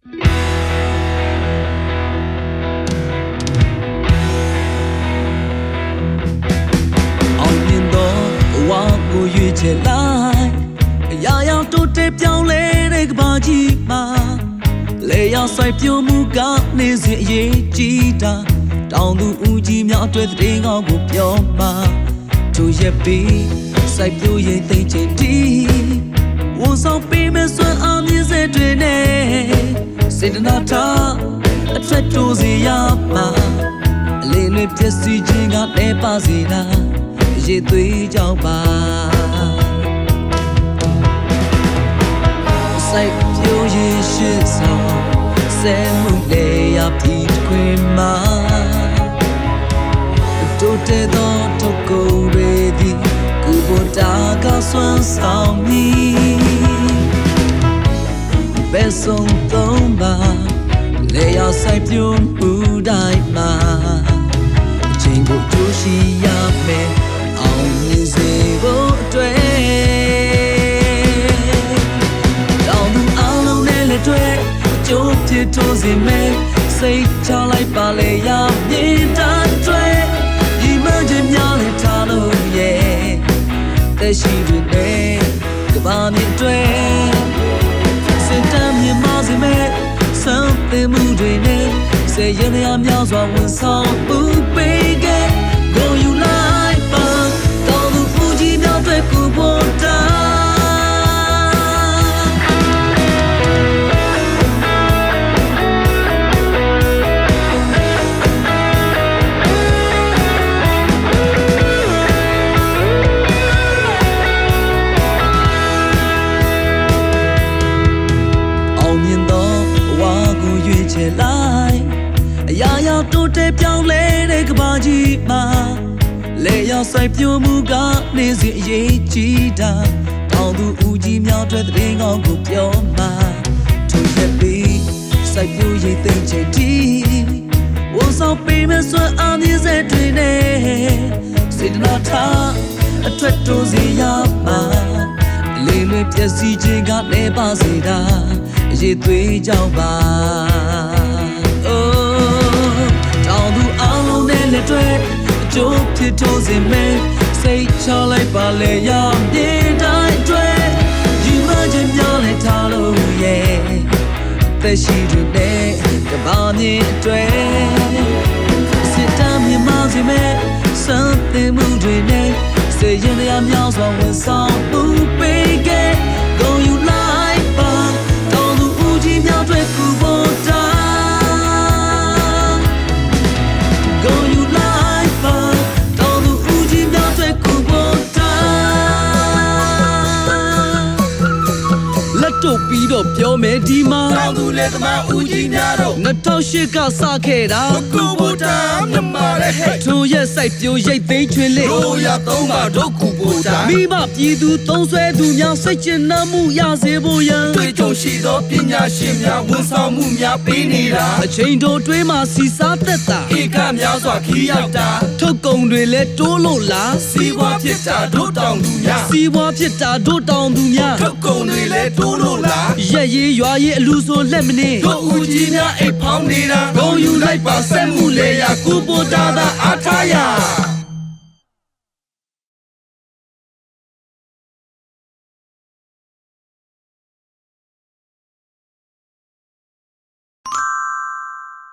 ကိုရွေးချယ်လိုက်အရာရာတိုးတက်ပြောင်းလဲတဲ့ကဘာကြီးမှာလေရောက်ဆိုင်ပြုံးမှုကနေစဉ်အရေးကြီးတာတောင်သူဦးကြီးများအတွက်တဲ့ငေါကိုပြောမှာတို့ရဲ့ပြီးစိုက်ပျိုးရေးသိမ့်ချင်တီးဝန်ဆောင်ပေးမဲ့စွမ်းအားမြင့်စေတွေနဲ့စေတနာထားအထက်တိုးစီရမှာအလေးလွေပြည့်စည်ခြင်းကလည်းပါစေတာရေသွေးကြောင့်ပါစိုက်ပျိုးရေးရှိဆောင်ဆဲမှုလေးရပြီးခွေမှာတိုးတဲ့သောထုတ်ကုန်တွေဒီကုဘတာကဆွမ်းဆောင်မီဘယ်ဆုံးသုံးပါလေရစိုက်ပျိုးမှုတိုင်းမှာအချိန်ကိုကြိုးရှိရမယ်အောင်မြင်စေဖို့အတွက်တောင်းသူအလုံးနဲ့လက်တွေကြိုးပြထိုးစေမယ်စိတ်ချလိုက်ပါလေရမြင်တတ်တွေဒီမှချင်းများလေထားလို့ရဲ့သက်ရှိတွေနဲ့ကဘာမြင်တွေစင်တမ်းမြင်မစေမယ်စံတင်မှုတွေနဲ့စေရင်ရများစွာဝန်ဆောင်မှုပေးခဲ့ကိုယူလိုက်ပါတောင်းသူပူကြီးများအတွက်ကိုပေါ်တာလိုက်အရာရာတိုးတက်ပြောင်းလဲတဲ့ကဘာကြီးမှာလေရောက်ဆိုင်ပြိုးမှုကနေစဉ်အရေးကြီးတာတောင်သူဦးကြီးများအတွက်တဲ့ငေါကိုပြောမှာထိုရက်ပြီးစိုက်ပျိုးရေးသိမ့်ချင်တီဝန်ဆောင်ပေးမဲ့စွမ်းအားမြင့်စေတွေနဲ့စေတနာထားအထွတ်တိုးစီရမှာအလေးလွေပြည့်စည်ခြင်းကလည်းပါစေတာအရေးသွေးကြောင့်ပါတောင်သူအလုံးနဲ့လက်တွေအကျိုးဖြစ်ထိုးစေမယ်စိတ်ချလိုက်ပါလေရမြေတိုင်းတွေဒီမှချင်းများလေထားလို့ရဲ့သက်ရှိတွေနဲ့ကဘာမြင်တွေစစ်တမ်းမြင်မစေမယ်စံတင်မှုတွေနဲ့စေရင်တရားများစွာဝန်ဆောင်မှုပေးခဲ့ကိုယူလိုက်ပါတောင်သူဦးကြီးများတွေကူပေါ်တာတို့ပြီးတော့ပြောမယ်ဒီမှာတောင်သူလေသမားဦးကြီးများတို့2008ကစခဲ့တာကုဘတာမြန်မာရဲ့ဟဲ့ထိုရဲ့စိုက်ပျိုးရိတ်သိမ်းချွင်လေးတို့ရသုံးပါတို့ကုဘတာမိဘပြည်သူသုံးဆွဲသူများစိတ်ကျဉ်နှံမှုရစေဖို့ရန်တွေ့ကြုံရှိသောပညာရှင်များဝန်ဆောင်မှုများပေးနေတာအချိန်တိုတွင်းမှာစီစားသက်တာဧကများစွာခီးရောက်တာထုတ်ကုန်တွေလဲတိုးလို့လားစီးပွားဖြစ်တာတို့တောင်သူများစီးပွားဖြစ်တာတို့တောင်သူများထုတ်ကုန်တွေလဲတိုးလို့လားရက်ရေးရွာရေးအလူဆိုလက်မနေတို့ဦးကြီးများအိတ်ဖောင်းနေတာဂုံယူလိုက်ပါဆက်မှုလေရာကုဘတာသာအားထားရ